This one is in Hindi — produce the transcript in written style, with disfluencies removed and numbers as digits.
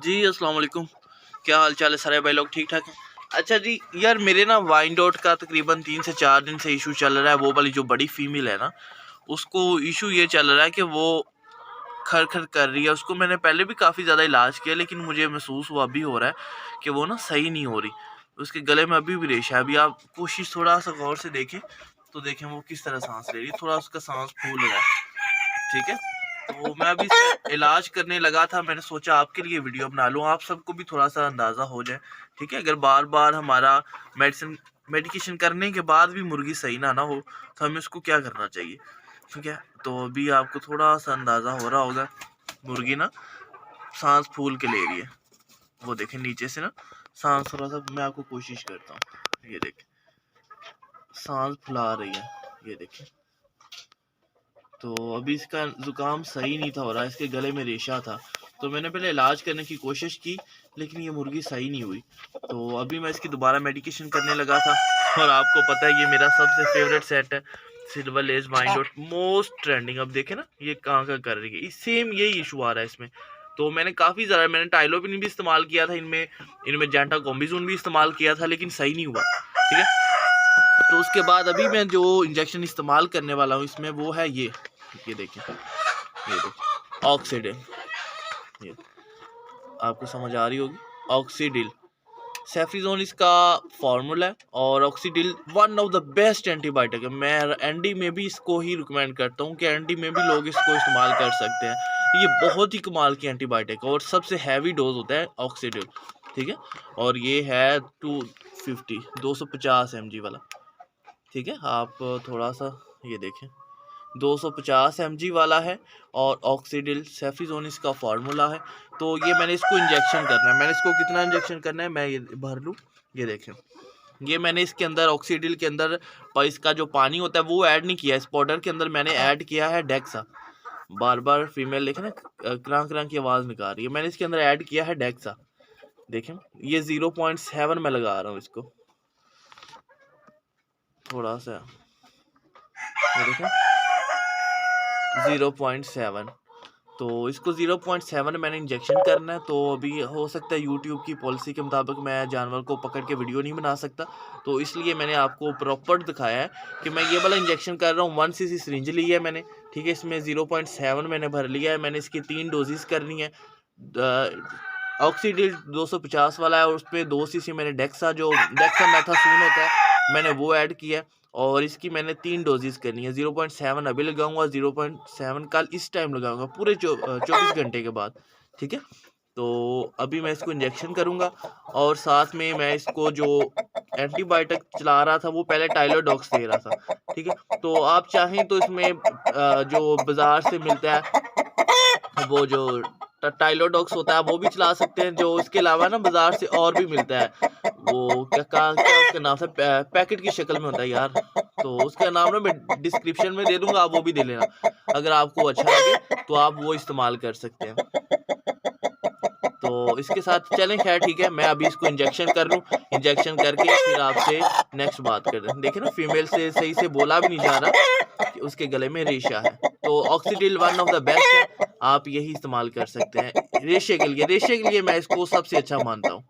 जी अस्सलाम वालेकुम। क्या हाल चाल है सारे भाई लोग ठीक ठाक हैं? अच्छा जी यार, मेरे ना वाइन डॉट का तकरीबन 3 से 4 दिन से इशू चल रहा है। वो वाली जो बड़ी फीमेल है ना, उसको इशू ये चल रहा है कि वो खर खर कर रही है। उसको मैंने पहले भी काफ़ी ज़्यादा इलाज किया, लेकिन मुझे महसूस हुआ अभी हो रहा है कि वो ना सही नहीं हो रही। उसके गले में अभी भी रेशा है। अभी आप कोशिश थोड़ा सा गौर से देखें तो देखें वो किस तरह सांस ले रही है। थोड़ा उसका सांस फूल रहा है, ठीक है। तो मैं अभी इसका इलाज करने लगा था। मैंने सोचा आपके लिए वीडियो बना लूँ, आप सबको भी थोड़ा सा अंदाज़ा हो जाए, ठीक है। अगर बार बार हमारा मेडिकेशन करने के बाद भी मुर्गी सही ना हो तो हमें उसको क्या करना चाहिए, ठीक है। तो अभी आपको थोड़ा सा अंदाज़ा हो रहा होगा, मुर्गी ना सांस फूल के ले रही है। वो देखें नीचे से ना सांस, थोड़ा सा मैं आपको कोशिश करता हूँ, ये देखें सांस फुला रही है, ये देखें। तो अभी इसका ज़ुकाम सही नहीं था हो रहा, इसके गले में रेशा था। तो मैंने पहले इलाज करने की कोशिश की, लेकिन ये मुर्गी सही नहीं हुई। तो अभी मैं इसकी दोबारा मेडिकेशन करने लगा था। और आपको पता है ये मेरा सबसे फेवरेट सेट है, सिल्वर लेज वाइन डॉट, मोस्ट ट्रेंडिंग। अब देखे ना ये कहाँ का कर रही है, सेम यही इशू आ रहा है इसमें। तो मैंने काफ़ी ज़्यादा, मैंने टाइलोपिन भी इस्तेमाल किया था इनमें, जेंटा कॉम्बिजोन भी इस्तेमाल किया था, लेकिन सही नहीं हुआ, ठीक है। तो उसके बाद अभी मैं जो इंजेक्शन इस्तेमाल करने वाला हूँ इसमें, वो है ये देखें, ये देखें ऑक्सीडिल। ये आपको समझ आ रही होगी, ऑक्सीडिल सेफ्रिजोन इसका फार्मूला है। और Oxidil one of the best antibiotic है। मैं एनडी में भी इसको ही रिकमेंड करता हूँ कि एनडी में भी लोग इसको इस्तेमाल कर सकते हैं। ये बहुत ही कमाल की एंटीबायोटिक है और सबसे हैवी डोज होता है ऑक्सीडिल, ठीक है। और ये है 250 mg वाला, ठीक है। आप थोड़ा सा ये देखें 250 mg वाला है और ऑक्सीडिल सेफ्रिजोन इसका फार्मूला है। तो ये मैंने इसको इंजेक्शन करना है। मैंने इसको कितना इंजेक्शन करना है मैं ये भर लूँ, ये देखें। ये मैंने इसके अंदर ऑक्सीडिल के अंदर पर इसका जो पानी होता है वो ऐड नहीं किया। इस पाउडर के अंदर मैंने ऐड किया है डेक्सा। बार बार फीमेल देखें ना क्रां क्रां की आवाज़ निकाल रही है। मैंने इसके अंदर ऐड किया है डेक्सा, देखें। ये 0.7 में लगा रहा हूँ इसको, थोड़ा सा ये देखें 0.7। तो इसको 0.7 मैंने इंजेक्शन करना है। तो अभी हो सकता है यूट्यूब की पॉलिसी के मुताबिक मैं जानवर को पकड़ के वीडियो नहीं बना सकता, तो इसलिए मैंने आपको प्रॉपर दिखाया है कि मैं ये वाला इंजेक्शन कर रहा हूँ। 1 cc सिरिंज ली है मैंने, ठीक है। इसमें 0.7 मैंने भर लिया है। मैंने इसकी 3 डोजेस करनी है। ऑक्सीडिल 250 वाला है और उस पर 2 cc मैंने डेक्सा मेथासून होता है, मैंने वो ऐड किया। और इसकी मैंने 3 डोजेस करनी है। 0.7 अभी लगाऊंगा, 0.7 कल इस टाइम लगाऊंगा, पूरे 24 घंटे के बाद, ठीक है। तो अभी मैं इसको इंजेक्शन करूंगा और साथ में मैं इसको जो एंटीबायोटिक चला रहा था वो पहले टाइलोडॉक्स दे रहा था, ठीक है। तो आप चाहें तो इसमें जो बाजार से मिलता है वो जो टाइलोडॉक्स होता है वो भी चला सकते हैं। जो इसके अलावा ना बाजार से और भी मिलता है, वो क्या उसका नाम है, पैकेट की शक्ल में होता है यार। तो उसका नाम ना मैं डिस्क्रिप्शन में दे दूंगा, आप वो भी दे लेना। अगर आपको अच्छा लगे तो आप वो इस्तेमाल कर सकते हैं। तो इसके साथ चलें, खैर ठीक है। मैं अभी इसको इंजेक्शन कर लूँ, इंजेक्शन करके फिर आपसे नेक्स्ट बात करते हैं। देखें ना फीमेल से सही से बोला भी नहीं जा रहा कि उसके गले में रेशा है। तो ऑक्सीडिल वन ऑफ द बेस्ट है, आप यही इस्तेमाल कर सकते हैं रेशे के लिए। रेशे के लिए मैं इसको सबसे अच्छा मानता हूँ।